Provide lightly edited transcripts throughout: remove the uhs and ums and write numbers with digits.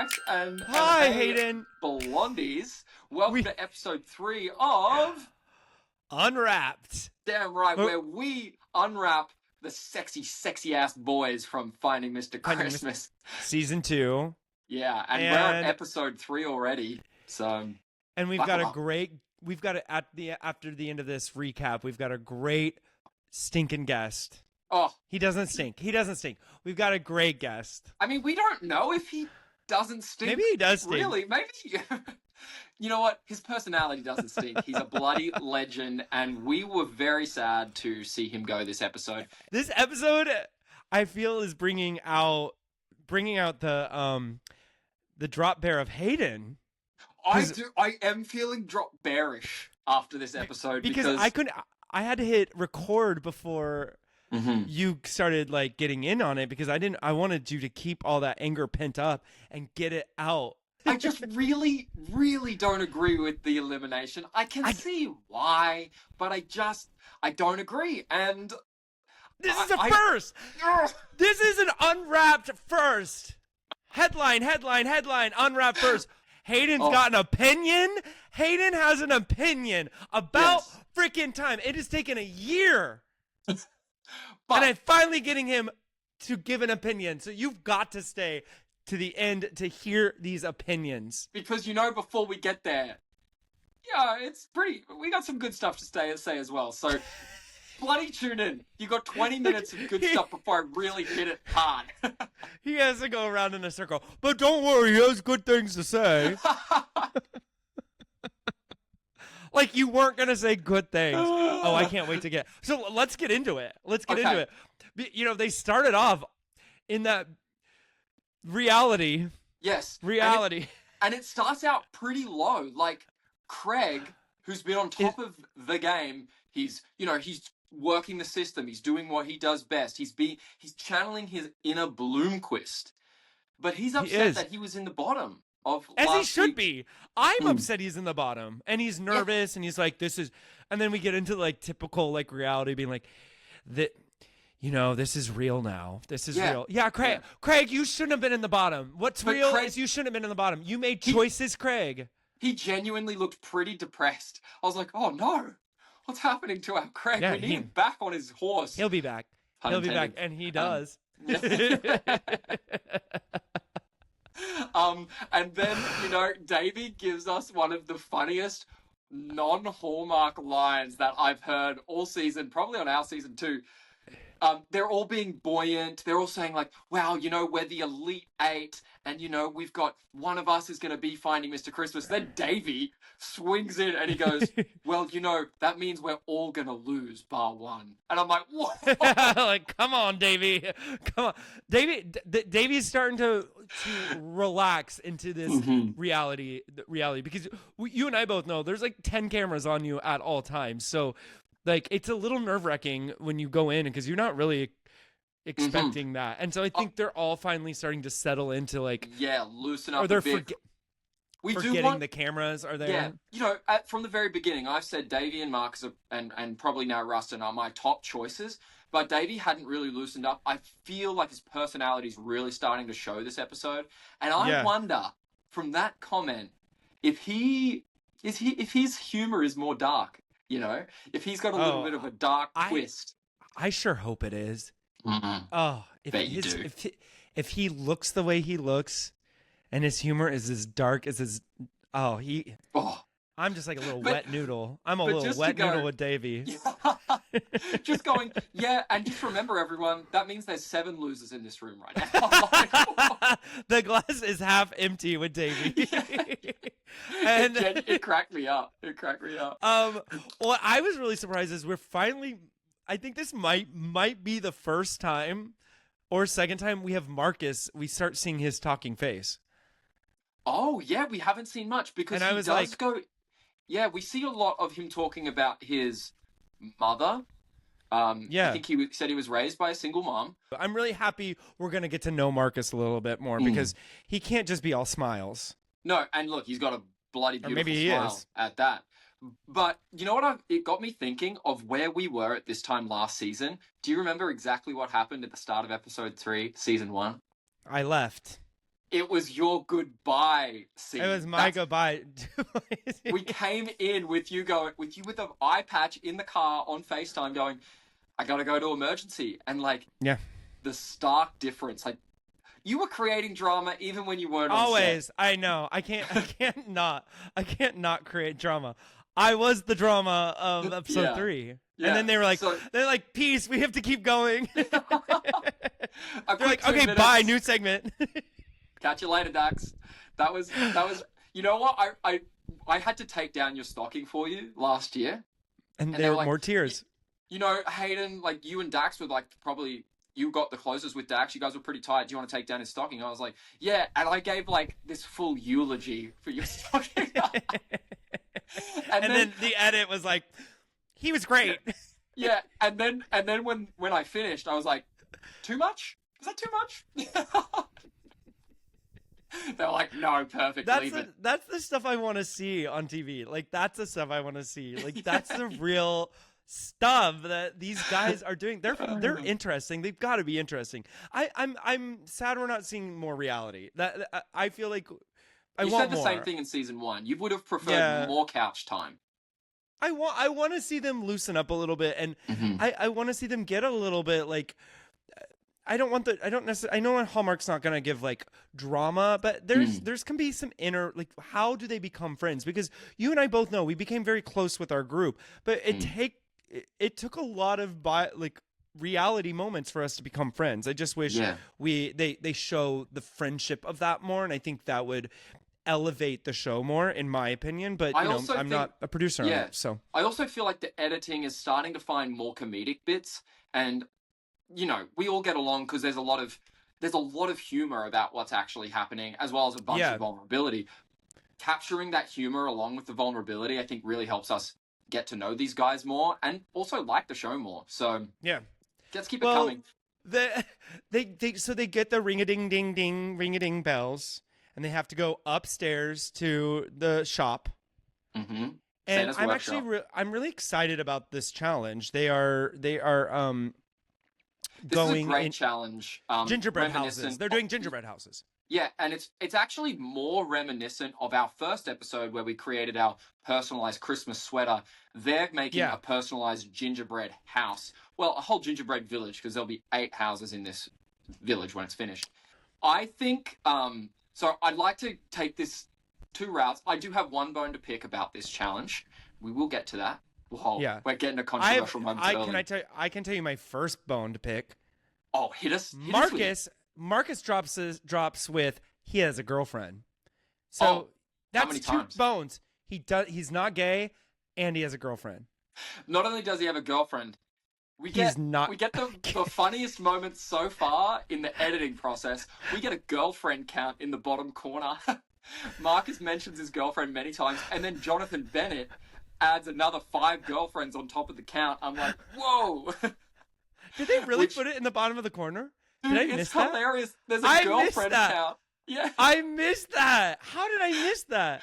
Dax and Hi, hey, Hayden. Blondies. Welcome We to episode 3 of unwrapped. Damn Right, Oh, where we unwrap the sexy ass boys from Finding Mr. Finding Mr. Christmas. Season 2, Yeah, and we're on and episode 3 already. So we've buckle got up. after the end of this recap, we've got a great stinking guest. Oh, He doesn't stink. We've got a great guest. I mean, we don't know if he doesn't stink. Maybe he does stink. Really, maybe. You know what? His personality doesn't stink. He's a bloody legend, and we were very sad to see him go this episode. This episode, I feel, is bringing out the drop bear of Hayden. I am feeling drop bearish after this episode because I had to hit record before Mhm. you started like getting in on it, because I wanted you to keep all that anger pent up and get it out. I just really don't agree with the elimination. I can see why, but I don't agree. And This is a first. This is an unwrapped first. Headline, unwrapped first. Hayden's got an opinion. Hayden has an opinion about freaking time. It has taken a year. And I'm finally getting him to give an opinion. So you've got to stay to the end to hear these opinions. Because, before we get there, we got some good stuff to say as well. So bloody tune in. You got 20 minutes of good stuff before I really hit it hard. He has to go around in a circle. But don't worry, he has good things to say. Like you weren't going to say good things. Oh, I can't wait to get... So let's get into it. Into it. They started off in that reality. Yes. Reality. And it starts out pretty low. Like Craig, who's been on top of the game, he's working the system. He's doing what he does best. He's channeling his inner Bloomquist. But he's upset that he was in the bottom of As last he should week. be. I'm upset he's in the bottom. And he's nervous and he's like, this is... And then we get into like typical like reality being like, this is real now. This is real. Yeah, Craig. Yeah. Craig, you shouldn't have been in the bottom. What's real is you shouldn't have been in the bottom. You made choices, Craig. He genuinely looked pretty depressed. I was like, oh no. What's happening to our Craig? Yeah, we need him back on his horse. He'll be back. He'll be back. And he does. And then, Davey gives us one of the funniest non-Hallmark lines that I've heard all season, probably on our season too. They're all being buoyant. They're all saying like, wow, we're the Elite Eight, and we've got one of us is going to be Finding Mr. Christmas. Then Davey swings in and he goes, well, that means we're all going to lose bar one. And I'm like, what? Like, come on, Davey. Come on. Davey's starting to relax into this reality, because you and I both know there's like 10 cameras on you at all times. So like, it's a little nerve-wracking when you go in because you're not really expecting that. And so I think they're all finally starting to settle into like... Yeah, loosen up or they're a bit. Forgetting the cameras are there. Yeah, from the very beginning, I've said Davey and Marcus and probably now Rustin are my top choices. But Davey hadn't really loosened up. I feel like his personality is really starting to show this episode. And I wonder, from that comment, if his humor is more dark. If he's got a little bit of a dark twist. I sure hope it is. Mm-hmm. Oh, if he looks the way he looks, and his humor is as dark as his... I'm just like a little wet noodle. I'm a little wet noodle with Davey. Just going, and just remember, everyone, that means there's 7 losers in this room right now. The glass is half empty with Davey. And it cracked me up. What I was really surprised is we're finally... I think this might be the first time or second time we have Marcus, we start seeing his talking face. Oh, yeah, we haven't seen much because he does go... Yeah, we see a lot of him talking about his mother. I think he said he was raised by a single mom. I'm really happy we're going to get to know Marcus a little bit more because he can't just be all smiles. No, and look, he's got a bloody beautiful smile at that. But you know what? It got me thinking of where we were at this time last season. Do you remember exactly what happened at the start of episode 3, season 1? I left. It was your goodbye scene. It was my goodbye. We came in with you with an eye patch in the car on FaceTime going, I gotta go to emergency. And like, yeah, the stark difference, like, you were creating drama even when you weren't on always. set. I know. I can't not create drama. I was the drama of episode 3. Yeah. And then they were like, they're like, peace, we have to keep going. They're like, okay, bye, new segment. Catch you later, Dax. That was, you know what? I had to take down your stocking for you last year. And there were like, more tears. You know, Hayden, like, you and Dax were like, probably, you got the closest with Dax. You guys were pretty tight. Do you want to take down his stocking? I was like, yeah. And I gave like this full eulogy for your stocking. and then the edit was like, he was great. Yeah. And then when I finished, I was like, too much? Is that too much? They're like, no, perfect. That's the stuff I want to see on TV. Like, that's the stuff I want to see. Like, that's the real stuff that these guys are doing. They're interesting. They've got to be interesting. I'm sad we're not seeing more reality. That I feel like you said the same thing in season 1. You would have preferred more couch time. I want to see them loosen up a little bit, and I want to see them get a little bit like. I know Hallmark's not gonna give like drama, but there's can be some inner, like, how do they become friends? Because you and I both know we became very close with our group, but it took a lot of reality moments for us to become friends. I just wish they show the friendship of that more, and I think that would elevate the show more, in my opinion. But I'm not a producer on it, so I also feel like the editing is starting to find more comedic bits, and you know, we all get along because there's a lot of humor about what's actually happening, as well as a bunch of vulnerability. Capturing that humor along with the vulnerability, I think, really helps us get to know these guys more and also like the show more. So yeah, let's keep it coming. They get the ring-a-ding-ding-ding bells, and they have to go upstairs to the shop. Mm-hmm. And I'm actually I'm really excited about this challenge. They are This is a great challenge. Gingerbread houses. They're doing gingerbread houses. Yeah, and it's actually more reminiscent of our first episode where we created our personalized Christmas sweater. They're making a personalized gingerbread house. Well, a whole gingerbread village, because there'll be 8 houses in this village when it's finished. I think, so I'd like to take this 2 routes. I do have one bone to pick about this challenge. We will get to that. Whoa, we're getting a controversial moment early. I can tell you my first bone to pick. Oh, hit us. Marcus drops with he has a girlfriend. So that's 2 bones. He's not gay, and he has a girlfriend. Not only does he have a girlfriend, we get the funniest moments so far in the editing process. We get a girlfriend count in the bottom corner. Marcus mentions his girlfriend many times, and then Jonathan Bennett adds another 5 girlfriends on top of the count. I'm like, whoa. Did they really put it in the bottom of the corner? Did I miss that? It's hilarious. There's a girlfriend count. Yeah. I missed that. How did I miss that?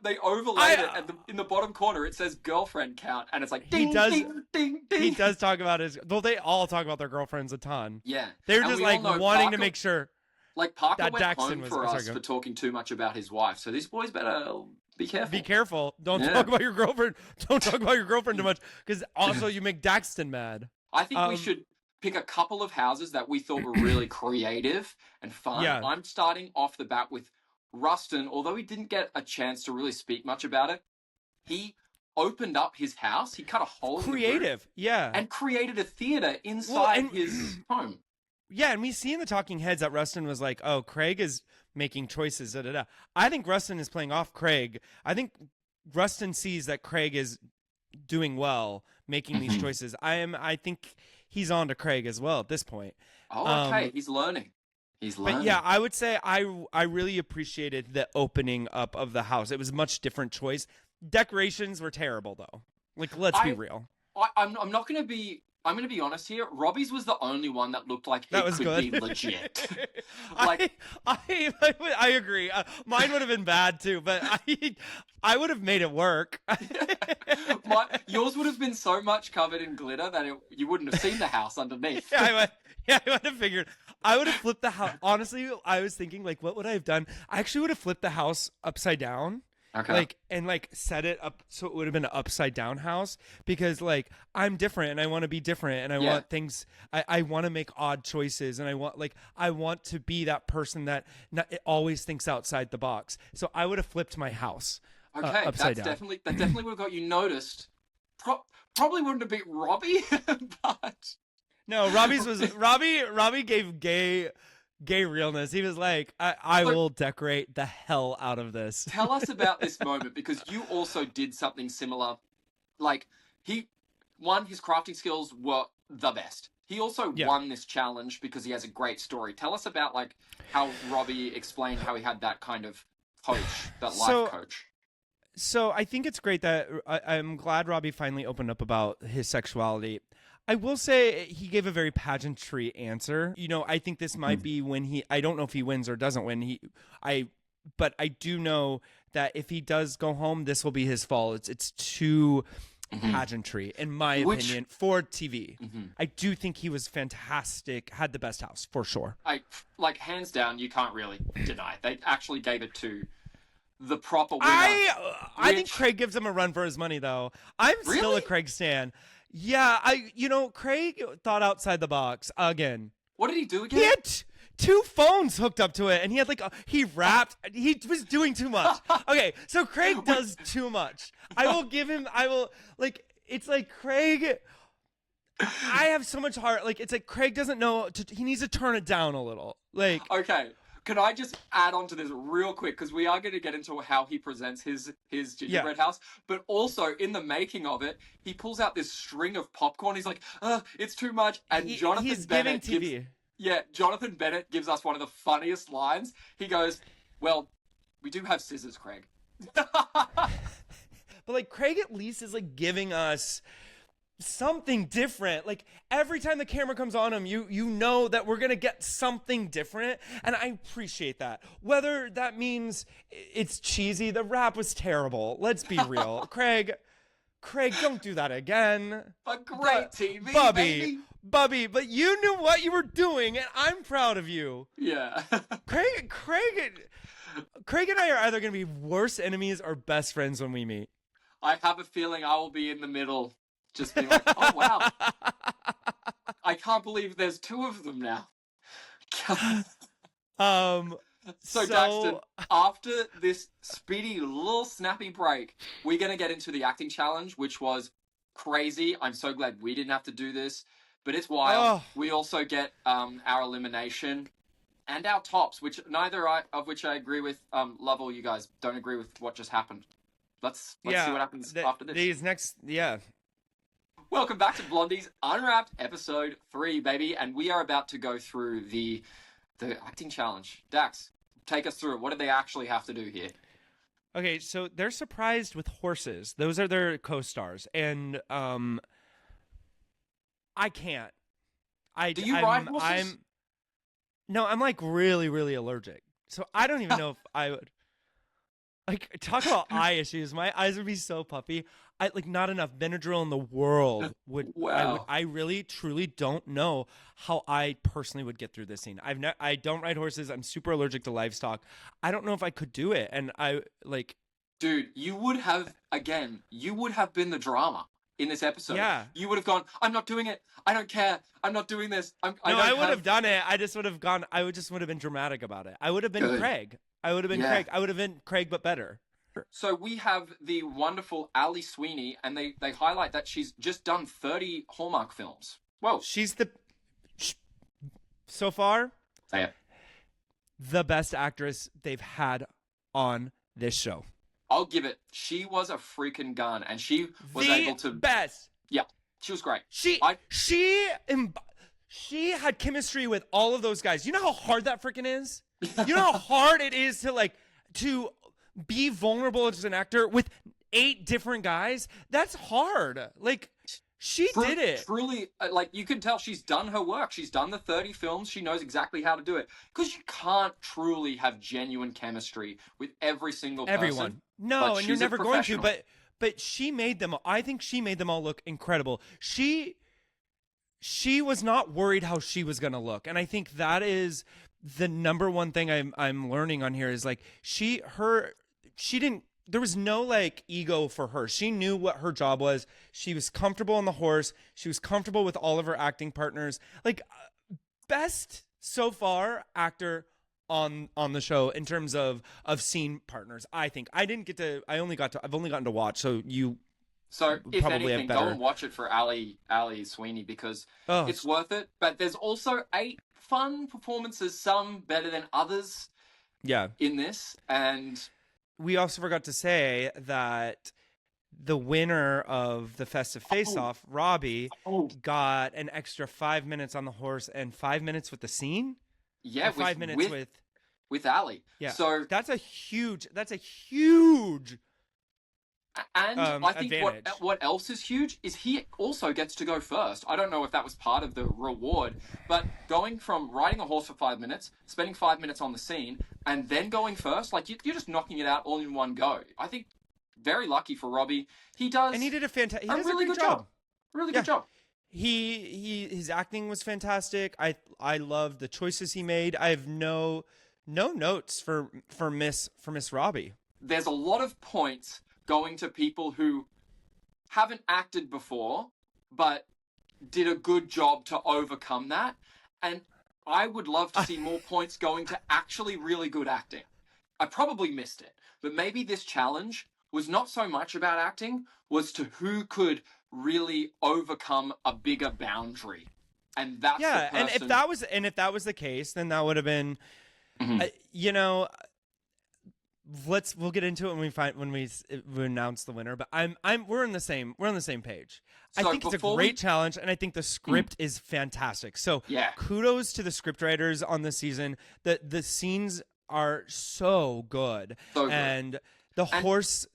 They overlaid it in the bottom corner. It says girlfriend count, and it's like ding, ding, ding, ding. He does talk about they all talk about their girlfriends a ton. Yeah. They're just like wanting to make sure. Like Parker went home for us for talking too much about his wife. So these boys better be careful. Be careful. Don't talk about your girlfriend. Don't talk about your girlfriend too much, because also you make Daxton mad. I think we should pick a couple of houses that we thought were really creative and fun. Yeah. I'm starting off the bat with Rustin. Although he didn't get a chance to really speak much about it, he opened up his house. He cut a hole in the roof, and created a theater inside his home. Yeah, and we see in the talking heads that Rustin was like, oh, Craig is making choices. I think Rustin is playing off Craig. I think Rustin sees that Craig is doing well, making these choices. I think he's on to Craig as well at this point. Oh, okay. He's learning. But yeah, I would say I really appreciated the opening up of the house. It was a much different choice. Decorations were terrible, though. Like, let's be real. I'm not going to be I'm going to be honest here. Robbie's was the only one that looked like That it was could good. be legit. I agree. Mine would have been bad too, but I would have made it work. Yours would have been so much covered in glitter that you wouldn't have seen the house underneath. I would have figured. I would have flipped the house. Honestly, I was thinking, like, what would I have done? I actually would have flipped the house upside down. Okay. And set it up so it would have been an upside down house, because like I'm different and I want to be different and I want things. I want to make odd choices and I want to be that person that always thinks outside the box. So I would have flipped my house. Okay, upside down. That definitely would have got you noticed. Probably wouldn't have beat Robbie, but no, Robbie gave gay realness. He was like, I will decorate the hell out of this. Tell us about this moment, because you also did something similar. Like, his crafting skills were the best. He also won this challenge because he has a great story. Tell us about like how Robbie explained how he had that kind of coach, that life coach. So I think it's great that I'm glad Robbie finally opened up about his sexuality. I will say he gave a very pageantry answer. You know, I think this might be when I don't know if he wins or doesn't win. But I do know that if he does go home, this will be his fault. It's too pageantry, in my opinion, for TV. I do think he was fantastic, had the best house, for sure. Hands down, you can't really deny. They actually gave it to the proper winner. I think Craig gives him a run for his money, though. I'm still a Craig stan. Yeah, Craig thought outside the box again. What did he do again? He had two phones hooked up to it, and he had he was doing too much. Okay, so Craig does too much. It's like Craig, I have so much heart. Like, it's like Craig doesn't know, he needs to turn it down a little. Like, okay. Can I just add on to this real quick? Because we are going to get into how he presents his gingerbread house. But also, in the making of it, he pulls out this string of popcorn. He's like, it's too much. And Jonathan Bennett gives us one of the funniest lines. He goes, well, we do have scissors, Craig. But, Craig at least is, giving us something different. Every time the camera comes on him, you know that we're gonna get something different, and I appreciate that. Whether that means it's cheesy, the rap was terrible, let's be real. Craig, don't do that again. But great TV, Bubby, but you knew what you were doing, and I'm proud of you. Yeah. Craig and I are either gonna be worse enemies or best friends when we meet. I have a feeling I will be in the middle. Just being like, oh, wow. I can't believe there's two of them now. So, Daxton, after this speedy little snappy break, we're going to get into the acting challenge, which was crazy. I'm so glad we didn't have to do this, but it's wild. We also get our elimination and our tops, which neither of which I agree with. Lovell, you guys don't agree with what just happened. Let's see what happens after this. Welcome back to Blondies Unwrapped, episode 3, baby, and we are about to go through the acting challenge. Dax, take us through it. What do they actually have to do here? Okay, so they're surprised with horses. Those are their co-stars, and I can't. Do you ride horses? I'm really, really allergic, so I don't even know if I would. Talk about eye issues. My eyes would be so puffy. Not enough Benadryl in the world would. Wow. I really, truly don't know how I personally would get through this scene. I don't ride horses. I'm super allergic to livestock. I don't know if I could do it. And Dude, you would have been the drama in this episode. Yeah. You would have gone, I'm not doing it. I don't care. I'm not doing this. I would have done it. I just would have gone. I would have been dramatic about it. I would have been Craig. I would have been Craig. I would have been Craig, but better. So we have the wonderful Ali Sweeney, and they highlight that she's just done 30 Hallmark films. Whoa. She's so far, the best actress they've had on this show. I'll give it. She was a freaking gun, and she was able to... best. Yeah, she was great. She had chemistry with all of those guys. You know how hard that freaking is? You know how hard it is to be vulnerable as an actor with 8 different guys? That's hard. She did it. Truly, like, you can tell she's done her work. She's done the 30 films. She knows exactly how to do it. Because you can't truly have genuine chemistry with every single person. Everyone. No, and you're never going to. But she made them. I think she made them all look incredible. She was not worried how she was going to look, and I think that is the number one thing I'm learning on here is like she didn't. There was no like ego for her. She knew what her job was. She was comfortable on the horse. She was comfortable with all of her acting partners. Like best so far actor on the show in terms of scene partners. I think I've only gotten to watch. So if anything, go and watch it for Ali Sweeney because it's worth it. But there's also 8 fun performances, some better than others. Yeah. In this, and we also forgot to say that the winner of the festive face-off, Robbie, got an extra 5 minutes on the horse and 5 minutes with the scene. Yeah, 5 minutes with Ali. Yeah, so that's a huge. And I think advantage. what else is huge is he also gets to go first. I don't know if that was part of the reward, but going from riding a horse for 5 minutes, spending 5 minutes on the scene, and then going first, like you're just knocking it out all in one go. I think very lucky for Robbie. He does, and he did a fantastic, really good job. Really good job. His acting was fantastic. I loved the choices he made. I have no notes for Miss Robbie. There's a lot of points going to people who haven't acted before, but did a good job to overcome that. And I would love to see more points going to actually really good acting. I probably missed it, but maybe this challenge was not so much about acting, was to who could really overcome a bigger boundary. And that's the person. And if that was the case, then that would have been, we'll get into it when we announce the winner. But we're on the same page. So I think it's a great challenge, and I think the script is fantastic. So kudos to the script writers on this season. The scenes are so good, and the horse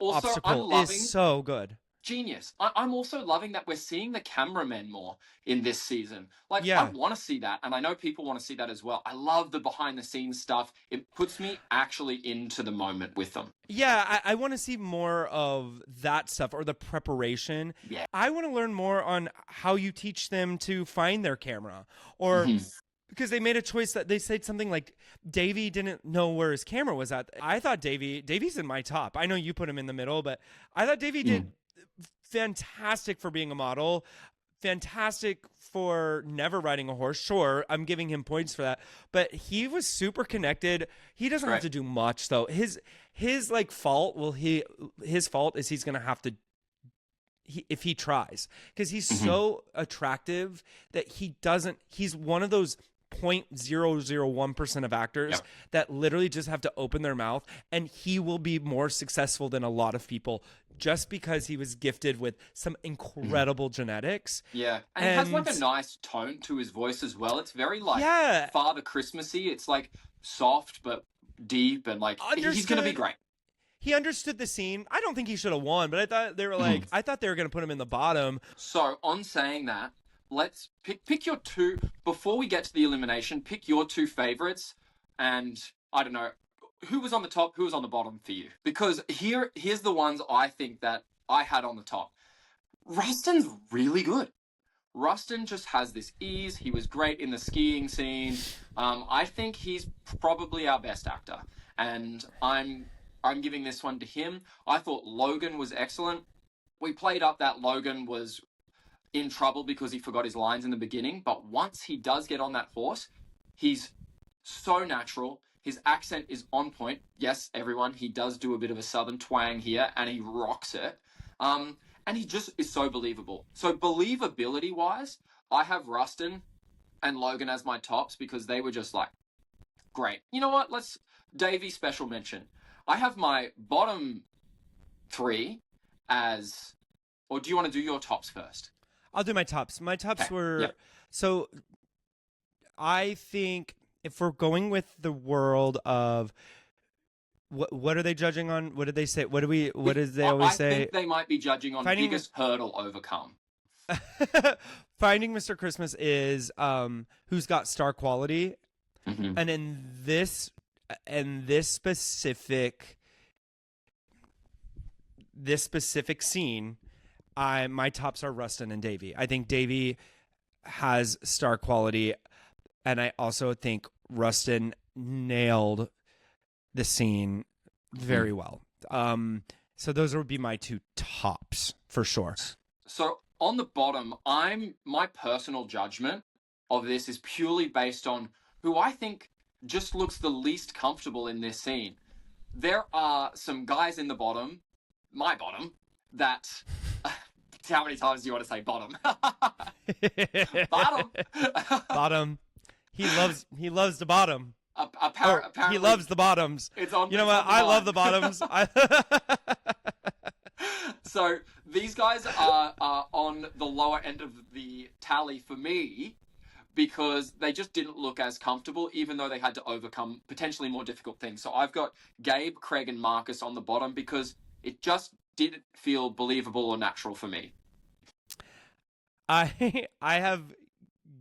obstacle is so good. Genius. I'm also loving that we're seeing the cameramen more in this season. Like, I want to see that, and I know people want to see that as well. I love the behind-the-scenes stuff. It puts me actually into the moment with them. Yeah, I want to see more of that stuff, or the preparation. Yeah. I want to learn more on how you teach them to find their camera, or... Because they made a choice that they said something like Davey didn't know where his camera was at. I thought Davey's in my top. I know you put him in the middle, but I thought Davey did fantastic for being a model, fantastic for never riding a horse. Sure, I'm giving him points for that, but he was super connected. He doesn't have to do much though. His fault is he's going to have to, if he tries, because he's so attractive that he's one of those 0.001% of actors that literally just have to open their mouth, and he will be more successful than a lot of people just because he was gifted with some incredible genetics. Yeah. And he has like a nice tone to his voice as well. It's very like Father Christmassy. It's like soft but deep, and like he's going to be great. He understood the scene. I don't think he should have won, but I thought they were I thought they were going to put him in the bottom. So on saying that, let's pick your two, before we get to the elimination, pick your two favorites. And I don't know, who was on the top, who was on the bottom for you? Because here's the ones I think that I had on the top. Rustin's really good. Rustin just has this ease. He was great in the skiing scene. I think he's probably our best actor. And I'm giving this one to him. I thought Logan was excellent. We played up that Logan was in trouble because he forgot his lines in the beginning, but once he does get on that horse, he's so natural. His accent is on point. Yes, everyone, he does do a bit of a southern twang here, and he rocks it. And he just is so believable. So believability-wise, I have Rustin and Logan as my tops because they were just like, great. You know what? Davey special mention. I have my bottom 3 as... Or do you want to do your tops first? I'll do my tops. My tops were... So I think if we're going with the world of... What are they judging on? What did they say? What did they always say? I think they might be judging on biggest hurdle overcome Finding Mr. Christmas is who's got star quality, and in this specific scene, my tops are Rustin and Davy. I think Davy has star quality, and I also think Rustin nailed the scene very well. So those would be my two tops for sure. So on the bottom, my personal judgment of this is purely based on who I think just looks the least comfortable in this scene. There are some guys in the bottom, my bottom, that how many times do you want to say bottom? Bottom. Bottom. He loves the bottom. Apparently, he loves the bottoms. You know what? I love the bottoms. So these guys are on the lower end of the tally for me because they just didn't look as comfortable, even though they had to overcome potentially more difficult things. So I've got Gabe, Craig, and Marcus on the bottom because it just didn't feel believable or natural for me. I have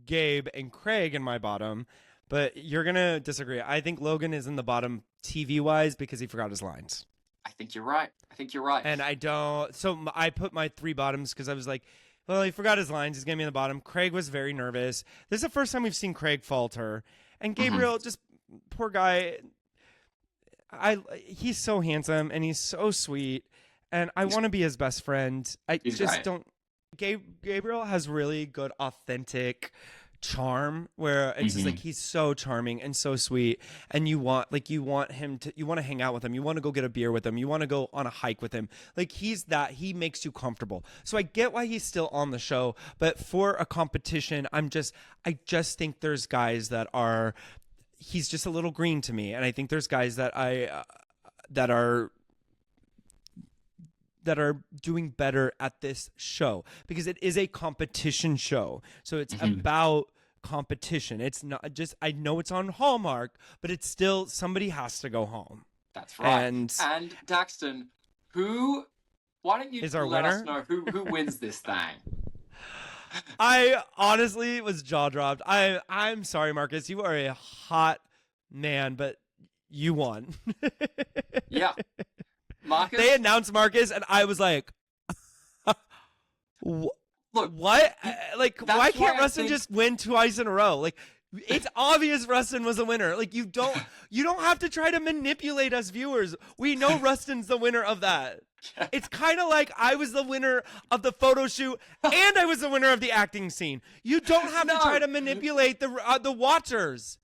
Gabe and Craig in my bottom, but you're going to disagree. I think Logan is in the bottom TV-wise because he forgot his lines. I think you're right. And I don't... So I put my three bottoms because I was like, well, he forgot his lines. He's going to be in the bottom. Craig was very nervous. This is the first time we've seen Craig falter. And Gabriel, just poor guy. He's so handsome and he's so sweet. And I want to be his best friend. I just don't... Gabriel has really good, authentic charm where it's just like he's so charming and so sweet, and you want him to, you want to hang out with him, you want to go get a beer with him, you want to go on a hike with him. Like he makes you comfortable. So I get why he's still on the show, but for a competition, I just think there's guys that are, he's just a little green to me, and I think there's guys that that are doing better at this show because it is a competition show. So it's about competition. It's not just, I know it's on Hallmark, but it's still, somebody has to go home. That's right. And Daxton, why don't you let us know who wins this thing? I honestly was jaw dropped. I'm sorry, Marcus. You are a hot man, but you won. Yeah. Marcus? They announced Marcus, and I was like, look, what? Like, why can't Rustin just win twice in a row? Like, it's obvious Rustin was a winner. Like, you don't have to try to manipulate us viewers. We know Rustin's the winner of that. It's kind of like I was the winner of the photo shoot and I was the winner of the acting scene. You don't have to try to manipulate the watchers.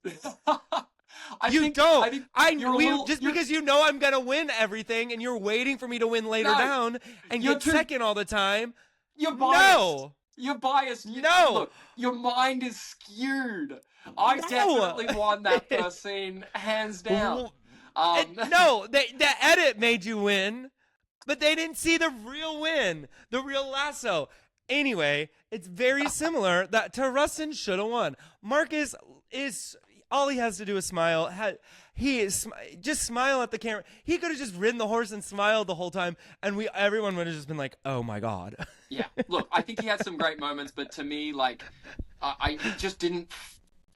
Because you know I'm gonna win everything, and you're waiting for me to win later down and get second all the time. You're biased. No, you're biased. No, look, your mind is skewed. I definitely won that first scene, hands down. No, the edit made you win, but they didn't see the real win, the real lasso. Anyway, it's very similar to Rustin should have won. Marcus is. All he has to do is smile. Just smile at the camera. He could have just ridden the horse and smiled the whole time, and everyone would have just been like, "Oh my god." Yeah. Look, I think he had some great moments, but to me, like, I just didn't.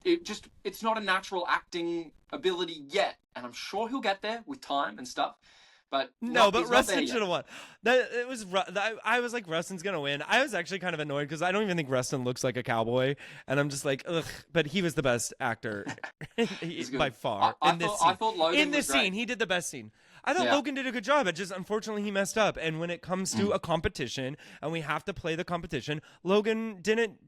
It's not a natural acting ability yet, and I'm sure he'll get there with time and stuff. But but Rustin should have won. I was like, Rustin's gonna win. I was actually kind of annoyed because I don't even think Rustin looks like a cowboy, and I'm just like, ugh. But he was the best actor by far in this scene. I thought Logan in this was great. scene, he did the best scene. I thought Logan did a good job. It just unfortunately he messed up. And when it comes to a competition and we have to play the competition, Logan didn't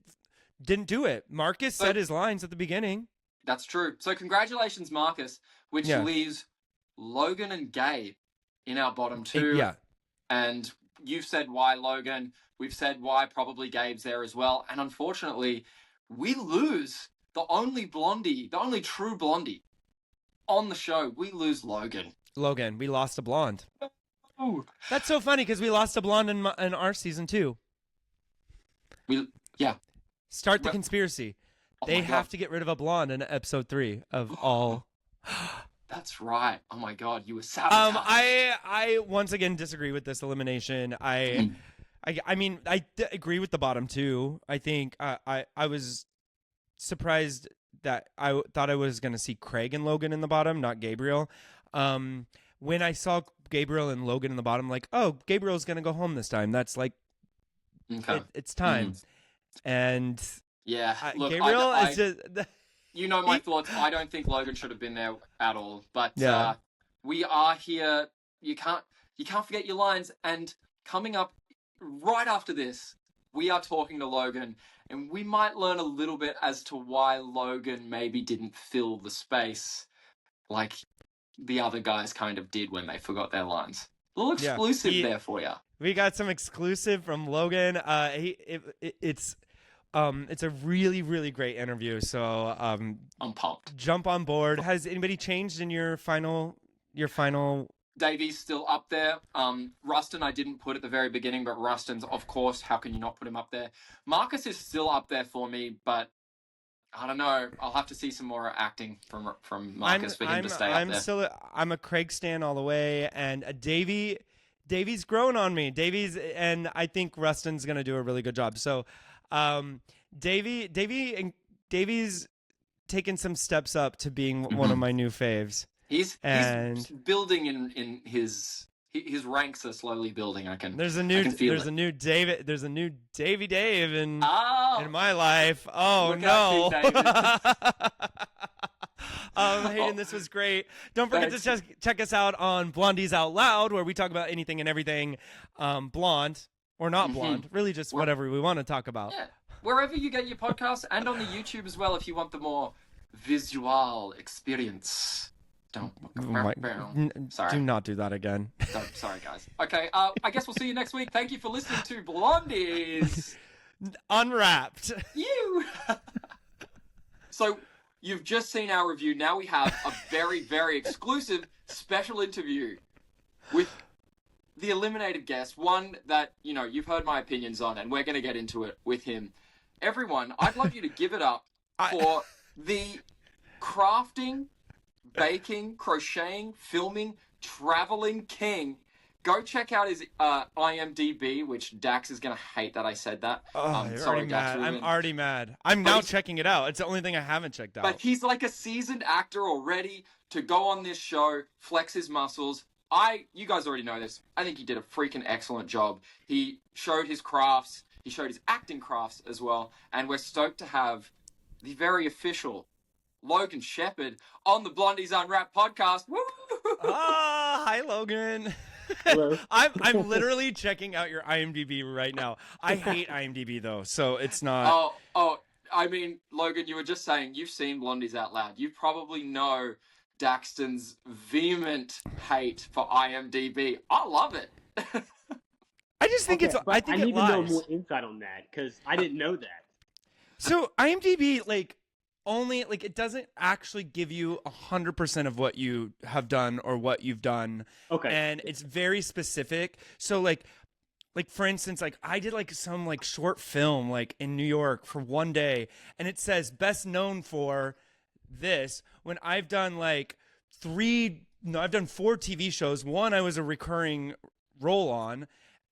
do it. Marcus said his lines at the beginning. That's true. So congratulations, Marcus, which leaves Logan and Gabe in our bottom two. Yeah. And you've said why Logan. We've said why probably Gabe's there as well. And unfortunately, we lose the only true blondie on the show. We lose Logan. We lost a blonde. Oh. That's so funny because we lost a blonde in our season 2. Start the conspiracy. They have to get rid of a blonde in episode 3 of all. That's right. Oh my god, you were sabotaged. I once again disagree with this elimination. I I mean, agree with the bottom two. I think I was surprised that I thought I was going to see Craig and Logan in the bottom, not Gabriel. When I saw Gabriel and Logan in the bottom, like, oh, Gabriel's going to go home this time. That's like, it's time. And yeah, look, Gabriel is just. You know my thoughts. I don't think Logan should have been there at all. But we are here. You can't forget your lines. And coming up right after this, we are talking to Logan, and we might learn a little bit as to why Logan maybe didn't fill the space like the other guys kind of did when they forgot their lines. A little exclusive there for you. We got some exclusive from Logan. It's a really, really great interview. So I'm pumped. Jump on board. Has anybody changed in your final? Davey's still up there. Rustin, I didn't put at the very beginning, but Rustin's, of course, how can you not put him up there? Marcus is still up there for me, but I don't know. I'll have to see some more acting from Marcus for him to stay up there. I'm a Craig stan all the way, and Davey's grown on me. And I think Rustin's going to do a really good job. So Davey's taken some steps up to being one of my new faves. He's building in his ranks are slowly building. There's a new Davey Dave in my life. Oh no. Hayden, this was great. Don't forget to check us out on Blondies Out Loud, where we talk about anything and everything blonde or not blonde, really just whatever we want to talk about. Yeah. Wherever you get your podcasts, and on the YouTube as well if you want the more visual experience. Sorry. Do not do that again. Sorry, guys. Okay, I guess we'll see you next week. Thank you for listening to Blondies Unwrapped. So, you've just seen our review. Now we have a very, very exclusive special interview with the eliminated guest, one that, you've heard my opinions on, and we're going to get into it with him. Everyone, I'd love you to give it up for the crafting, baking, crocheting, filming, traveling king. Go check out his IMDb, which Dax is going to hate that I said that. Sorry, Dax. I'm already mad. I'm now checking it out. It's the only thing I haven't checked out. But he's like a seasoned actor already to go on this show, flex his muscles. You guys already know this. I think he did a freaking excellent job. He showed his crafts. He showed his acting crafts as well. And we're stoked to have the very official Logan Shepherd on the Blondies Unwrapped podcast. Woo! Hi, Logan. Hello. I'm literally checking out your IMDb right now. I hate IMDb though, so it's not. I mean, Logan, you were just saying you've seen Blondies Out Loud. You probably know Daxton's vehement hate for IMDb. I love it. I just think I need to know more insight on that because I didn't know that. So IMDb, only it doesn't actually give you 100% of what you have done or what you've done. Okay. And it's very specific. So like for instance, I did some short film in New York for one day, and it says best known for this, when I've done 4 TV shows. One I was a recurring role on.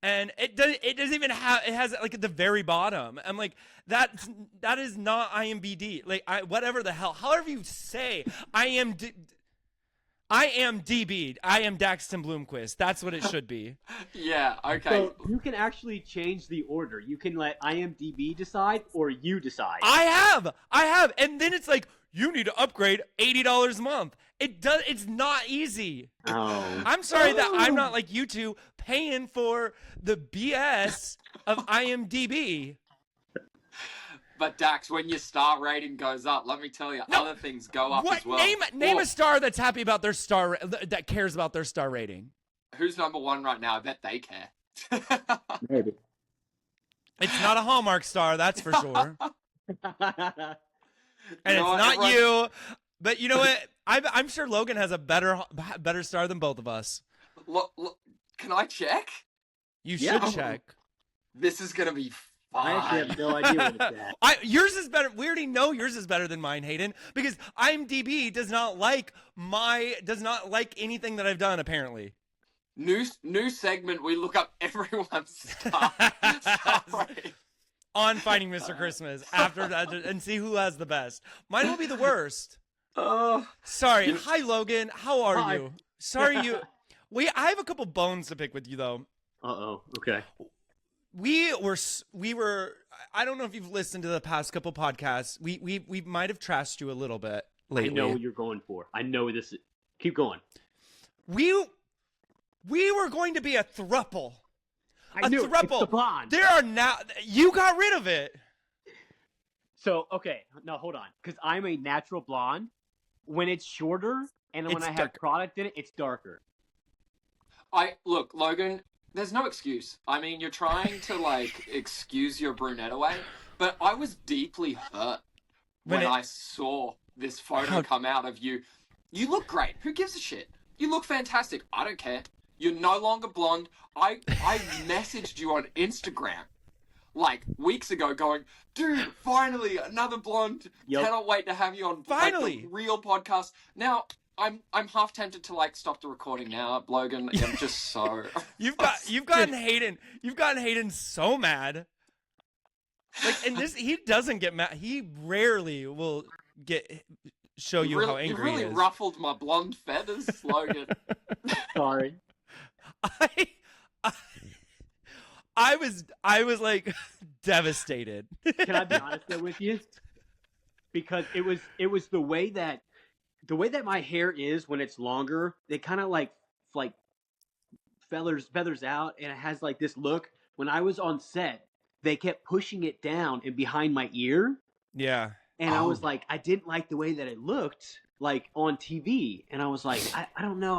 And it doesn't even have, it has at the very bottom. I'm like, that is not IMDb. Whatever the hell, however you say, I am DB. I am Daxton Bloomquist. That's what it should be. Yeah, okay. So you can actually change the order. You can let IMDb decide or you decide. I have. And then it's you need to upgrade $80 a month. It's not easy. Oh. I'm sorry that I'm not like you two paying for the BS of IMDb. But Dax, when your star rating goes up, let me tell you, other things go up as well. Name a star that's happy about their star, that cares about their star rating. Who's number one right now? I bet they care. Maybe. It's not a Hallmark star, that's for sure. And it's not everyone... you. But you know what? I'm sure Logan has a better star than both of us. Look, can I check? You should check. This is gonna be fun. I actually have no idea what it's at. Yours is better. We already know yours is better than mine, Hayden, because IMDb does not like anything that I've done. Apparently. New segment. We look up everyone's stuff. Sorry. On Finding Mr. Christmas after that, and see who has the best. Mine will be the worst. Sorry. Hi, Logan. How are you? Sorry, you. I have a couple bones to pick with you, though. Okay. We were. I don't know if you've listened to the past couple podcasts. We might have trashed you a little bit lately. I know what you're going for. I know this. Keep going. We were going to be a throuple. I knew throuple. It's the blonde. There are now. You got rid of it. So okay, now hold on, because I'm a natural blonde. When it's shorter and when I have product in it, it's darker. Look, Logan. There's no excuse. I mean, you're trying to like excuse your brunette away, but I was deeply hurt when I saw this photo come out of you. You look great. Who gives a shit? You look fantastic. I don't care. You're no longer blonde. I messaged you on Instagram like weeks ago going, dude, finally another blonde. Yep. Cannot wait to have you on finally the real podcast. Now I'm half tempted to like stop the recording now, Logan. I'm just so you've gotten Hayden so mad. Like, and he doesn't get mad. He rarely will show you how angry he is. You really ruffled my blonde feathers, Logan. Sorry. I was like devastated. Can I be honest there with you? Because it was the way that my hair is when it's longer, it kind of like feathers out, and it has like this look. When I was on set, they kept pushing it down and behind my ear. Yeah. And I was like, I didn't like the way that it looked like on TV. And I was like, I don't know.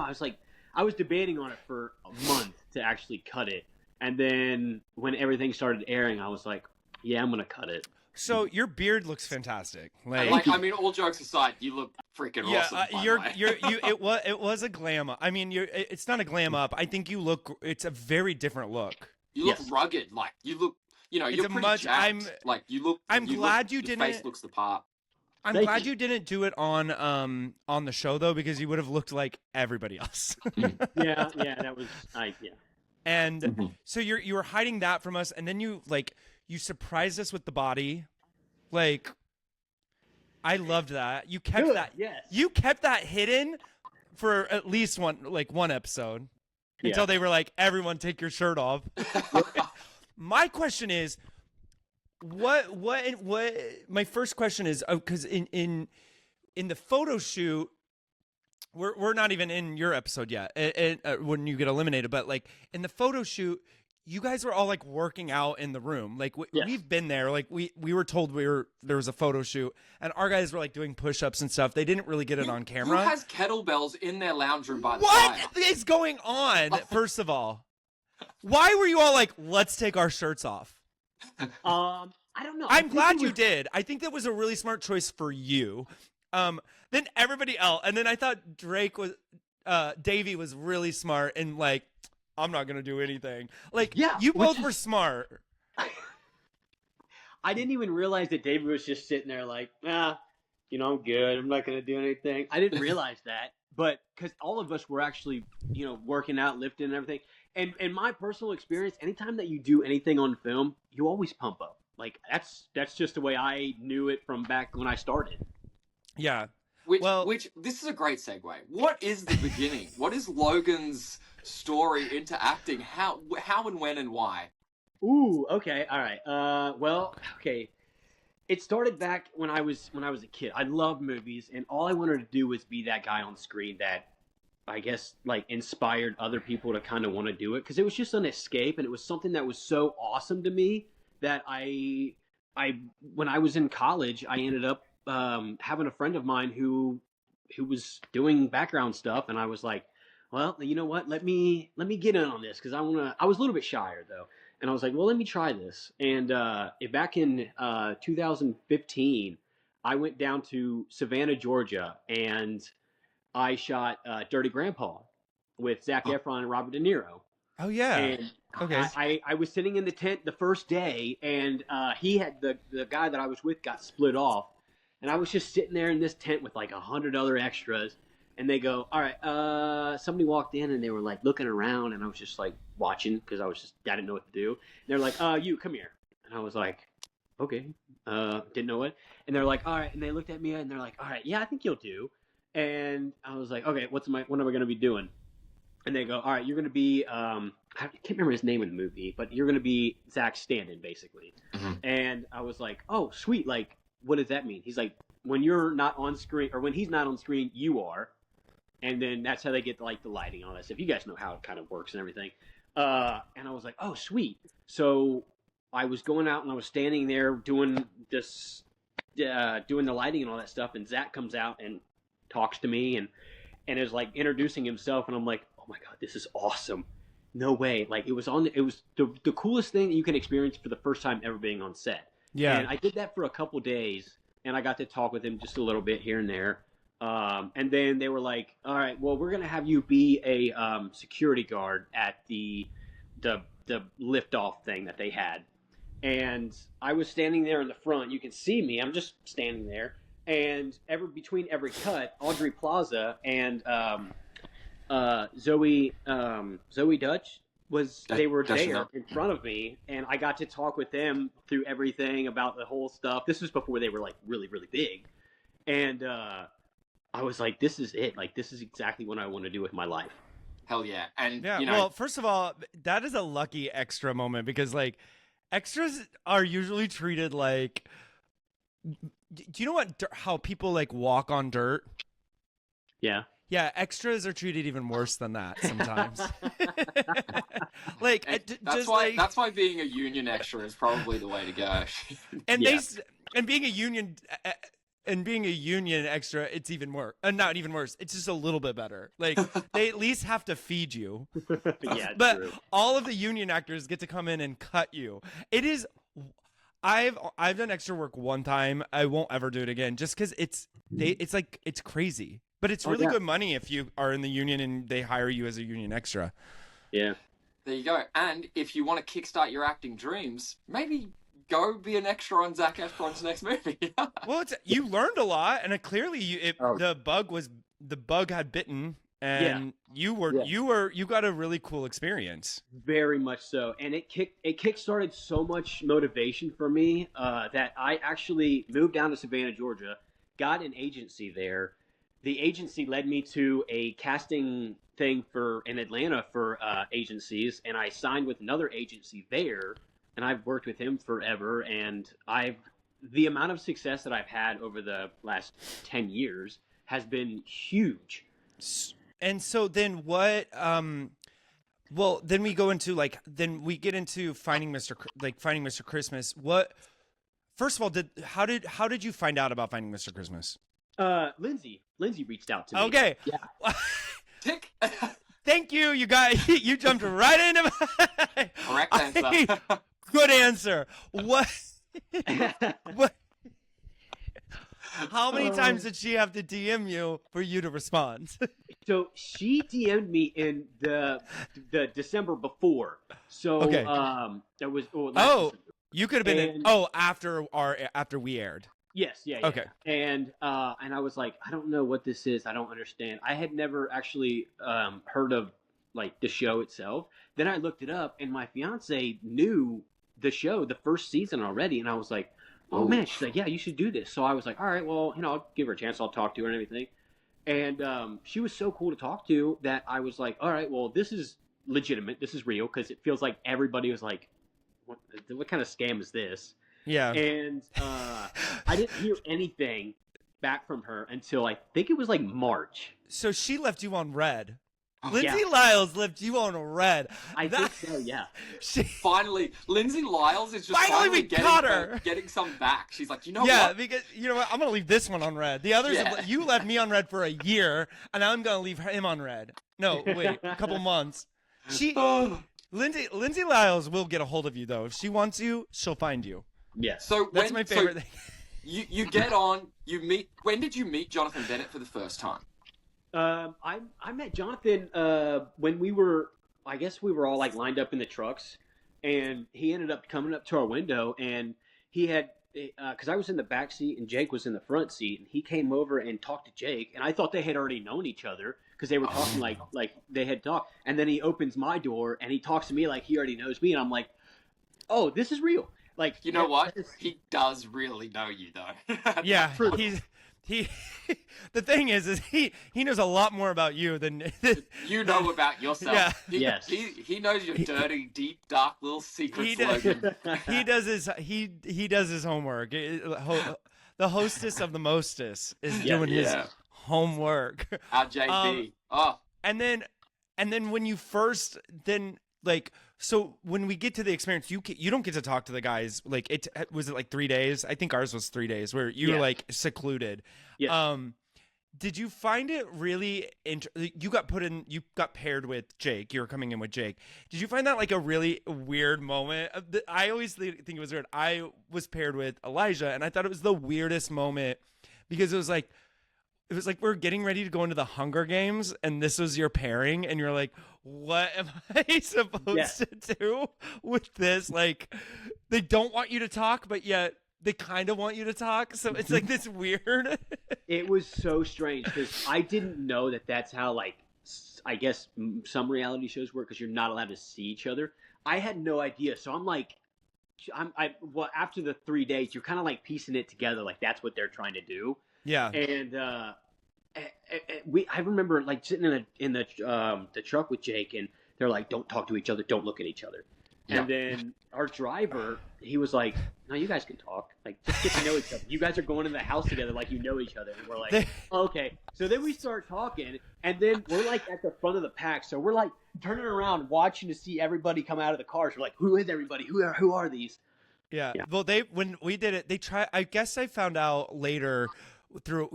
I was debating on it for a month to actually cut it. And then when everything started airing, I was like, yeah, I'm going to cut it. So your beard looks fantastic. I mean, all jokes aside, you look freaking awesome. It was a glam up. I mean, it's not a glam up. I think it's a very different look. You look rugged. Like you look, you're pretty jacked. I'm glad you didn't. Your face looks the part. I'm glad you didn't do it on the show though, because you would have looked like everybody else. yeah, that was And so you were hiding that from us, and then you surprised us with the body. Like, I loved that. You kept that. Yes. You kept that hidden for at least one episode until they were like, "Everyone, take your shirt off." My question is, what? My first question is, because in the photo shoot. We're not even in your episode yet when you get eliminated, but like in the photo shoot, you guys were all like working out in the room. Like we've been there. Like we were told there was a photo shoot, and our guys were like doing push-ups and stuff. They didn't really get it on camera. Who has kettlebells in their lounge room by the What is going on? First of all, why were you all like, let's take our shirts off? I don't know. I'm glad you did. I think that was a really smart choice for you. Then everybody else, and then I thought Davey was really smart and like, I'm not gonna do anything. Like, you both were smart. I didn't even realize that Davey was just sitting there like, I'm good. I'm not gonna do anything. I didn't realize that, but because all of us were actually, working out, lifting, and everything. And in my personal experience, anytime that you do anything on film, you always pump up. Like that's just the way I knew it from back when I started. Yeah. Which this is a great segue. What is the beginning? What is Logan's story into acting? How and when and why? Ooh, okay, all right. Okay. It started back when I was a kid. I loved movies, and all I wanted to do was be that guy on screen that I guess like inspired other people to kind of want to do it, because it was just an escape, and it was something that was so awesome to me that I when I was in college, I ended up having a friend of mine who was doing background stuff, and I was like, well, you know what? Let me get in on this, because I was a little bit shyer though, and I was like, well, let me try this. And back in 2015, I went down to Savannah, Georgia, and I shot Dirty Grandpa with Zac Efron and Robert De Niro. Oh yeah. And okay. I was sitting in the tent the first day, and he had the guy that I was with got split off. And I was just sitting there in this tent with like 100 other extras. and they go, all right, somebody walked in and they were like looking around, and I was just like watching because I didn't know what to do. And they're like, you come here, and I was like, okay, didn't know it. And they're like, all right, and they looked at me and they're like, all right, yeah, I think you'll do. And I was like, okay, what am I going to be doing? And they go, all right, you're going to be, I can't remember his name in the movie, but you're going to be Zach Stand-in, basically. Mm-hmm. And I was like, oh, sweet. Like, what does that mean? He's like, when you're not on screen, or when he's not on screen, you are. And then that's how they get like the lighting and all that stuff. You guys know how it kind of works and everything. And I was like, oh, sweet. So I was going out and I was standing there doing this, doing the lighting and all that stuff. And Zach comes out and talks to me and is like introducing himself. And I'm like, oh my God, this is awesome. No way. Like it was the coolest thing that you can experience for the first time ever being on set. Yeah. And I did that for a couple days and I got to talk with him just a little bit here and there. And then they were like, all right, well, we're going to have you be a security guard at the liftoff thing that they had. And I was standing there in the front. You can see me. I'm just standing there. And between every cut, Audrey Plaza and Zoe Dutch they were there in front of me, and I got to talk with them through everything about the whole stuff. This was before they were like really, really big. And I was like, this is it. Like, this is exactly what I want to do with my life. Hell yeah. And Yeah, you know, well, first of all, that is a lucky extra moment because like extras are usually treated like, do you know how people like walk on dirt? Yeah. Yeah, extras are treated even worse than that sometimes. Like that's why being a union extra is probably the way to go. And being a union extra, it's even more, not even worse. It's just a little bit better. Like they at least have to feed you. Yeah, but true. all of the union actors get to come in and cut you. It is. I've done extra work one time. I won't ever do it again, just because it's crazy. But it's really good money if you are in the union and they hire you as a union extra. Yeah. There you go. And if you want to kickstart your acting dreams, maybe go be an extra on Zac Efron's next movie. Well, you learned a lot, and clearly the bug had bitten, and you got a really cool experience. Very much so, and it kickstarted so much motivation for me that I actually moved down to Savannah, Georgia, got an agency there. The agency led me to a casting thing in Atlanta for agencies, and I signed with another agency there, and I've worked with him forever, and the amount of success that I've had over the last 10 years has been huge. And so then what well, then we go into then we get into finding Mr. Christmas. What, first of all, how did you find out about Finding Mr. Christmas? Lindsay reached out to me. Okay. Yeah. Tick. Thank you. You jumped right into my Correct answer. Good answer. What? How many times did she have to DM you for you to respond? So she DM'd me in the December before. So okay. There was you could have been after we aired. Yes, yeah. Okay. And I was like, I don't know what this is. I don't understand. I had never actually heard of like the show itself. Then I looked it up, and my fiance knew the show, the first season already, and I was like, oh man. She's like, yeah, you should do this. So I was like, all right, well, I'll give her a chance. I'll talk to her and everything. And she was so cool to talk to that I was like, all right, well, this is legitimate. This is real, because it feels like everybody was like, what kind of scam is this? Yeah. And I didn't hear anything back from her until I think it was like March. So she left you on red. Yeah. Lindsay Lyles left you on red. I think so, yeah. Finally, Lindsay Lyles is just finally getting some back. She's like, what? Yeah, because you know what? I'm gonna leave this one on red. The others, you left me on red for a year, and now I'm gonna leave him on red. No, wait, a couple months. Lindsay Lyles will get a hold of you though. If she wants you, she'll find you. Yeah. So that's my favorite thing. You get on. You meet. When did you meet Jonathan Bennett for the first time? I met Jonathan when we were all like lined up in the trucks, and he ended up coming up to our window, and he had because I was in the back seat and Jake was in the front seat, and he came over and talked to Jake, and I thought they had already known each other because they were talking like they had talked. And then he opens my door and he talks to me like he already knows me, and I'm like, oh, this is real. Like, you know what? He does really know you, though. Yeah, he. The thing is he knows a lot more about you than you know about yourself. Yeah. Yes. He knows your dirty, deep, dark little secret slogan. He does his homework. The hostess of the mostest is doing his homework. Our JB. And then when you first so when we get to the experience, you don't get to talk to the guys. Like, was it like 3 days? I think ours was 3 days where you were like secluded. Yes. Did you find it really you got paired with Jake. You were coming in with Jake. Did you find that like a really weird moment? I always think it was weird. I was paired with Elijah, and I thought it was the weirdest moment because it was like we're getting ready to go into the Hunger Games, and this was your pairing, and you're like, what am I supposed to do with this? Like, they don't want you to talk, but yet they kind of want you to talk. So it's like this weird. It was so strange because I didn't know that that's how, like, I guess some reality shows work because you're not allowed to see each other. I had no idea. So I'm like, after the 3 days, you're kind of like piecing it together. Like, that's what they're trying to do. Yeah. And I remember like sitting in the truck with Jake, and they're like, "Don't talk to each other, don't look at each other." Yeah. And then our driver, he was like, "No, you guys can talk. Like, just get to know each other. You guys are going in the house together, like you know each other." And we're like, "Okay." So then we start talking, and then we're like at the front of the pack, so we're like turning around, watching to see everybody come out of the cars. We're like, "Who is everybody? Who are these?" Yeah. Well, when we did it, I guess I found out later.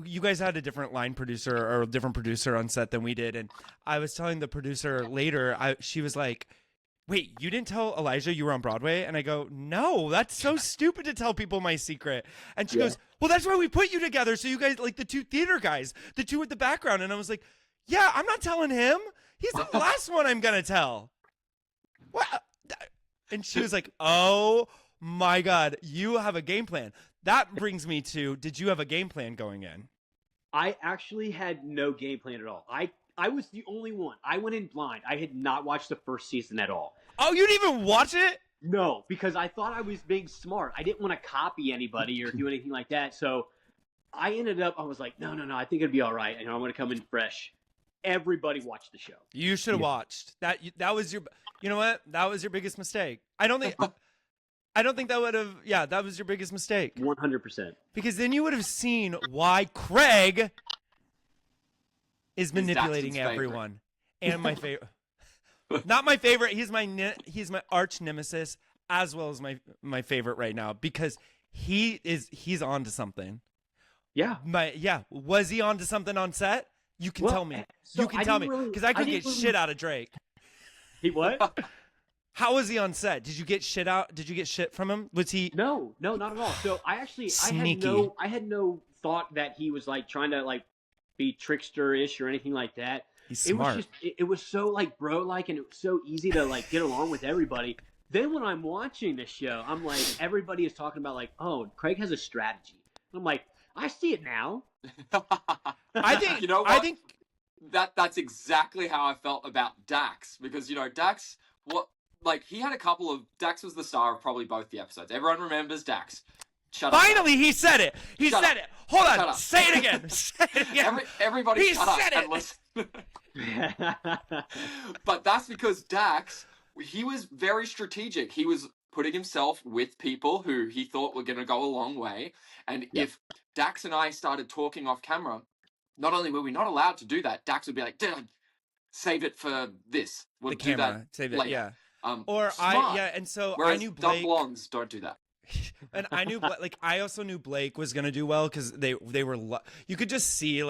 You guys had a different line producer or a different producer on set than we did, and I was telling the producer later. She was like, "Wait, you didn't tell Elijah you were on Broadway?" And I go, "No, that's so stupid to tell people my secret." And she goes, "Well, that's why we put you together, so you guys like the two theater guys, the two with the background." And I was like, "Yeah, I'm not telling him. He's the last one I'm gonna tell." What? And she was like, "Oh my God, you have a game plan." That brings me to, did you have a game plan going in? I actually had no game plan at all. I was the only one. I went in blind. I had not watched the first season at all. Oh, you didn't even watch it? No, because I thought I was being smart. I didn't want to copy anybody or do anything like that. So I was like, no, I think it'd be all right. And I want to come in fresh. Everybody watched the show. You should have watched. That was your, you know what? That was your biggest mistake. I don't think that would have, that was your biggest mistake. 100%. Because then you would have seen why Craig is manipulating everyone. And my favorite, not my favorite, he's my arch nemesis, as well as my favorite right now, because he's on to something. Yeah. Was he on to something on set? You can tell me. So you can tell me, because I could get shit out of Drake. He what? How was he on set? Did you get shit out? Did you get shit from him? Was he? No, not at all. So I had no thought that he was like trying to like be trickster-ish or anything like that. He's smart. It was so like bro-like, and it was so easy to like get along with everybody. Then when I'm watching this show, I'm like, everybody is talking about like, oh, Craig has a strategy. I'm like, I see it now. I think, you know what? I think that's exactly how I felt about Dax, because Dax, he had a couple of, Dax was the star of probably both the episodes. Everyone remembers Dax. Finally, he said it. He said it. Hold on. Say it again. Say it again. Everybody shut up and listen. But that's because Dax, he was very strategic. He was putting himself with people who he thought were going to go a long way. And if Dax and I started talking off camera, not only were we not allowed to do that, Dax would be like, save it for this. We'll do that save it, later. Yeah. Smart. And so Whereas I knew Blake. Dumb blondes don't do that. And I knew, I also knew Blake was gonna do well because they were. You could just see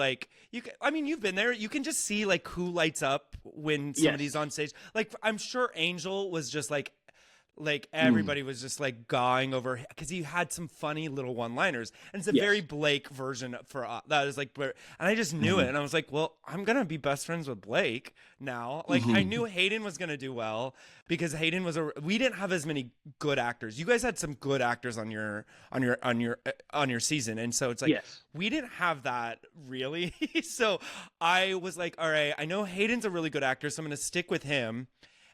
you've been there. You can just see like who lights up when somebody's on stage. Like I'm sure Angel was just like like everybody was just like gawing over because he had some funny little one-liners, and it's a very Blake version for that is like, and I just knew it, and I was like, well, I'm gonna be best friends with Blake now. Like I knew Hayden was gonna do well because Hayden was we didn't have as many good actors. You guys had some good actors on your season, and so it's like we didn't have that really. So I was like, all right, I know Hayden's a really good actor, so I'm gonna stick with him.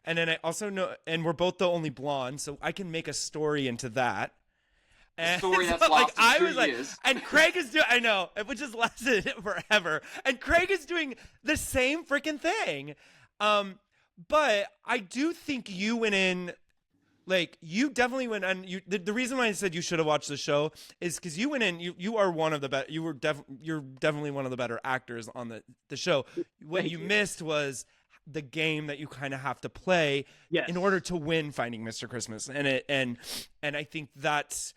And then I also know, and we're both the only blonde, so I can make a story into that. And a story that's so, like, lasted 2 years. And Craig is doing, I know, which has lasted forever. And Craig is doing the same freaking thing. But I do think you went in, like, you definitely went in. The reason why I said you should have watched the show is because you went in. You are one of the better. You're definitely one of the better actors on the show. What you missed was the game that you kind of have to play in order to win Finding Mr. Christmas. And I think that's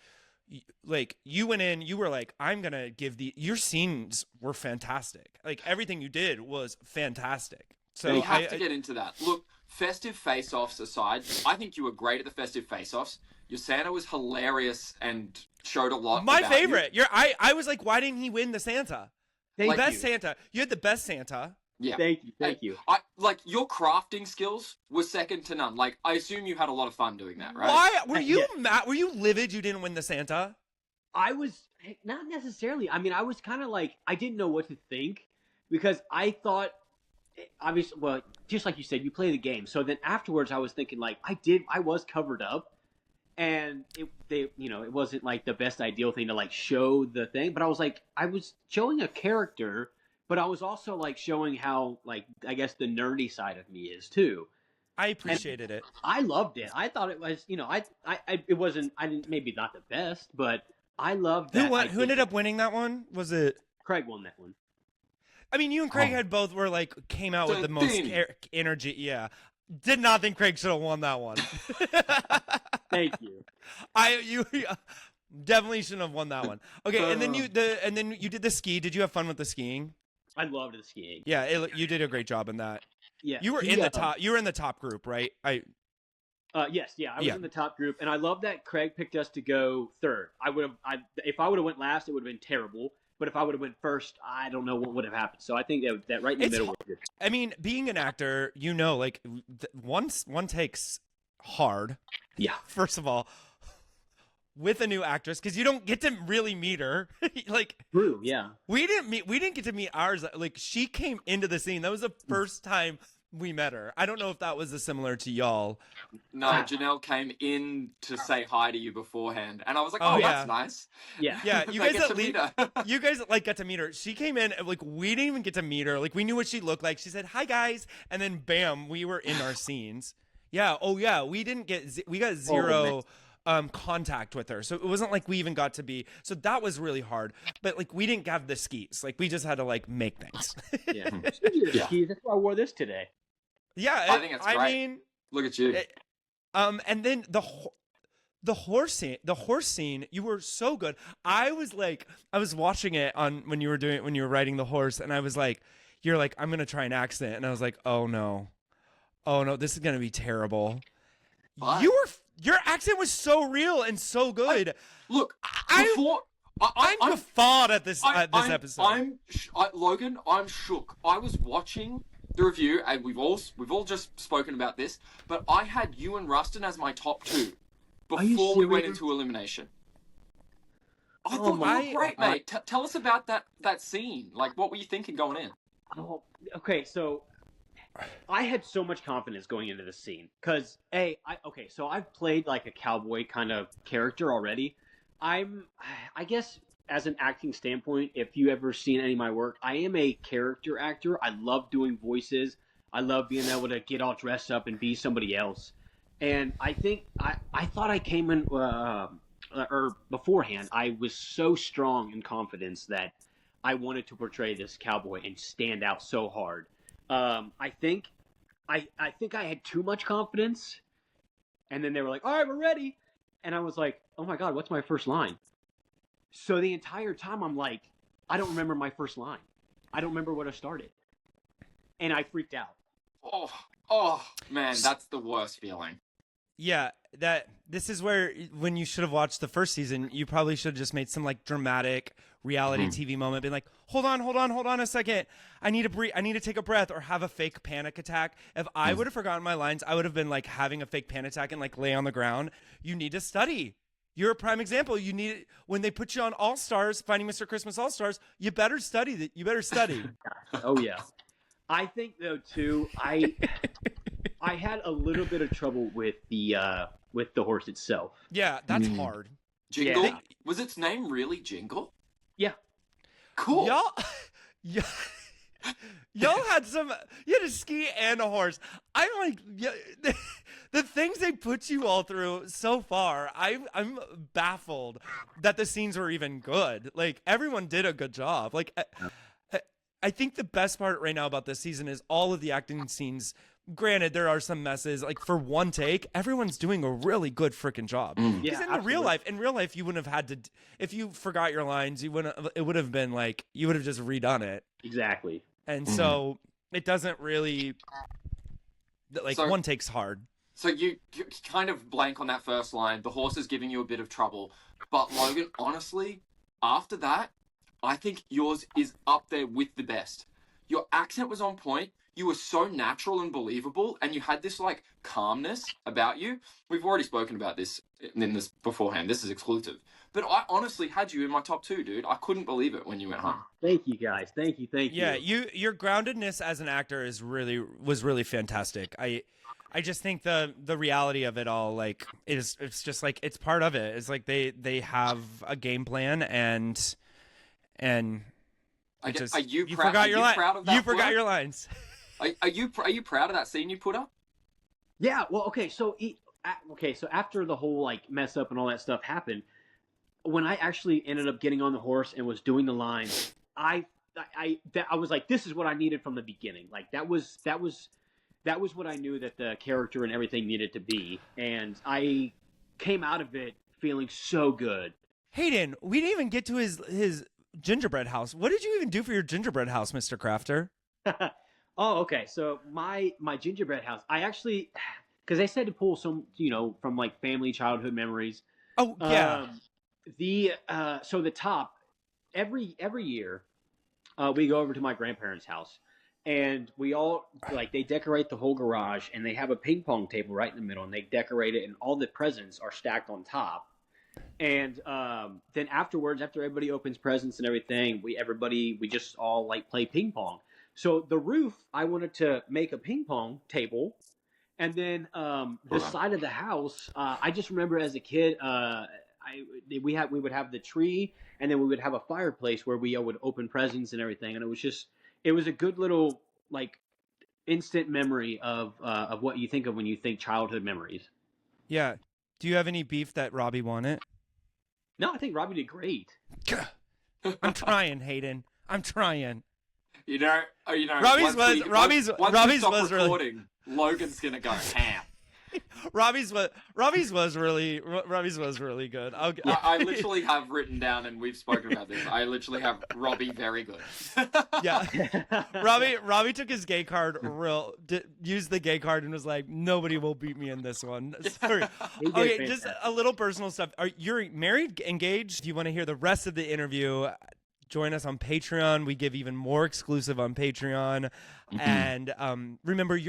like, you went in, you were like, I'm going to give your scenes were fantastic. Like everything you did was fantastic. So we have to get into that. Look, festive face-offs aside, I think you were great at the festive face-offs. Your Santa was hilarious and showed a lot. My about favorite. I was like, why didn't he win the Santa? Best Santa. You had the best Santa. Yeah. Thank you. I like your crafting skills were second to none. Like I assume you had a lot of fun doing that, right? Why were you mad? Were you livid you didn't win the Santa? I was not necessarily. I mean, I was kind of like, I didn't know what to think because I thought, obviously, well, just like you said, you play the game. So then afterwards, I was thinking like, I was covered up, and it wasn't like the best ideal thing to like show the thing, but I was like, I was showing a character. But I was also like showing how, like, I guess the nerdy side of me is too. I appreciated it. I loved it. I thought it was, it wasn't. I didn't, maybe not the best, but I loved that. Who ended up winning that one? Was it Craig? Won that one. I mean, you and Craig came out with the most energy. Yeah, did not think Craig should have won that one. Thank you. You definitely shouldn't have won that one. Okay, and then you did the ski. Did you have fun with the skiing? I loved the skiing. Yeah, you did a great job in that. Yeah, you were in the top. You were in the top group, right? Yes, I was in the top group, and I love that Craig picked us to go third. If I would have went last, it would have been terrible. But if I would have went first, I don't know what would have happened. So I think that right in the middle was good. I mean, being an actor, like one takes hard. Yeah. First of all, with a new actress, because you don't get to really meet her. Like, true, yeah. We didn't get to meet ours. Like, she came into the scene. That was the first time we met her. I don't know if that was similar to y'all. No, Janelle came in to say hi to you beforehand, and I was like, "Oh, that's nice." Yeah, yeah. You guys got to meet her. She came in, like, we didn't even get to meet her. Like, we knew what she looked like. She said, "Hi, guys," and then bam, we were in our scenes. Yeah. Oh, yeah. We got zero. Contact with her, so it wasn't like we even got to be. So that was really hard. But like, we didn't have the skis. Like, we just had to like make things. Yeah. Skis, that's why I wore this today. Yeah, I think it's great. I mean, look at you. And then the horse scene, you were so good. I was watching it when you were riding the horse, and I was like, you're like, I'm gonna try an accent, and I was like, oh no, this is gonna be terrible. What? Your accent was so real and so good. I'm guffawed at this episode. Logan, I'm shook. I was watching the review, and we've all just spoken about this, but I had you and Rustin as my top two before we went into elimination. I thought you were great, mate. Tell us about that scene. Like, what were you thinking going in? Oh, okay, so I had so much confidence going into this scene because so I've played like a cowboy kind of character already. I guess as an acting standpoint, if you ever seen any of my work, I am a character actor. I love doing voices. I love being able to get all dressed up and be somebody else. And I think I thought I came in or beforehand. I was so strong in confidence that I wanted to portray this cowboy and stand out so hard. I think I had too much confidence, and then they were like, "All right, we're ready," and I was like, "Oh my god, what's my first line?" So the entire time I'm like, I don't remember my first line. I don't remember what I started, and I freaked out. Oh man, that's the worst feeling. Yeah, this is where when you should have watched the first season, you probably should have just made some like dramatic reality TV moment, being like, hold on a second. I need to breathe. I need to take a breath, or have a fake panic attack. If I would have forgotten my lines, I would have been like having a fake panic attack and like lay on the ground. You need to study. You're a prime example. You need, when they put you on All Stars, Finding Mr. Christmas All Stars, you better study that. You better study. Oh yeah. I think though too, I had a little bit of trouble with the horse itself. Yeah, that's hard. Jingle? Yeah. Was its name really Jingle? Yeah. Cool. Y'all had you had a ski and a horse. I'm like, the things they put you all through so far, I'm baffled that the scenes were even good. Like, everyone did a good job. Like, I think the best part right now about this season is all of the acting scenes. Granted, there are some messes. Like, for one take, everyone's doing a really good freaking job. Because in real life, you wouldn't have had to. If you forgot your lines, you wouldn't. It would have been like you would have just redone it. Exactly. And so it doesn't really. Like, one take's hard. So you kind of blank on that first line. The horse is giving you a bit of trouble, but Logan, honestly, after that, I think yours is up there with the best. Your accent was on point. You were so natural and believable, and you had this like calmness about you. We've already spoken about this in this beforehand. This is exclusive. But I honestly had you in my top 2, dude. I couldn't believe it when you went home. Thank you, guys. Thank you. Yeah, your groundedness as an actor was really fantastic. I just think the reality of it all, like, it's just like it's part of it. It's like they have a game plan and Are you you proud? forgot your line. You forgot work? your lines. Are you proud of that scene you put up? Yeah. Well, okay. So after the whole like mess up and all that stuff happened, when I actually ended up getting on the horse and was doing the lines, I was like, this is what I needed from the beginning. Like that was what I knew that the character and everything needed to be, and I came out of it feeling so good. Hayden, we didn't even get to his gingerbread house. What did you even do for your gingerbread house, Mr. Crafter? Oh, okay. So my gingerbread house, I actually, because they said to pull some, from like family childhood memories. Oh yeah. So the top, every year, we go over to my grandparents' house, and we all they decorate the whole garage, and they have a ping pong table right in the middle, and they decorate it, and all the presents are stacked on top. And then afterwards, after everybody opens presents and everything, we just all like play ping pong. So the roof, I wanted to make a ping pong table, and then the side of the house, I just remember as a kid, we would have the tree, and then we would have a fireplace where we would open presents and everything, and it was a good little like instant memory of what you think of when you think childhood memories. Yeah. Do you have any beef that Robbie won it? No, I think Robbie did great. I'm trying, Hayden. I'm trying. Robbie's was really. Logan's gonna go ham. Robbie's was really good. I literally have written down, and we've spoken about this. I literally have Robbie very good. Yeah, Robbie took his gay card, used the gay card, and was like, nobody will beat me in this one. Sorry. Okay, just a little personal stuff. You're married, engaged? If you want to hear the rest of the interview, join us on Patreon. We give even more exclusive on Patreon. And remember,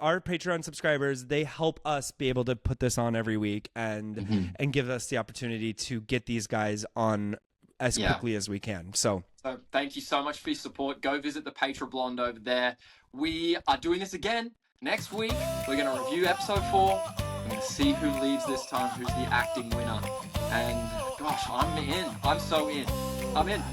our Patreon subscribers, they help us be able to put this on every week and give us the opportunity to get these guys on as quickly as we can. So thank you so much for your support. Go visit the Patreon Blonde over there. We are doing this again next week. We're going to review episode 4. We're going to see who leaves this time, who's the acting winner. And gosh, I'm in. I'm so in. I'm in.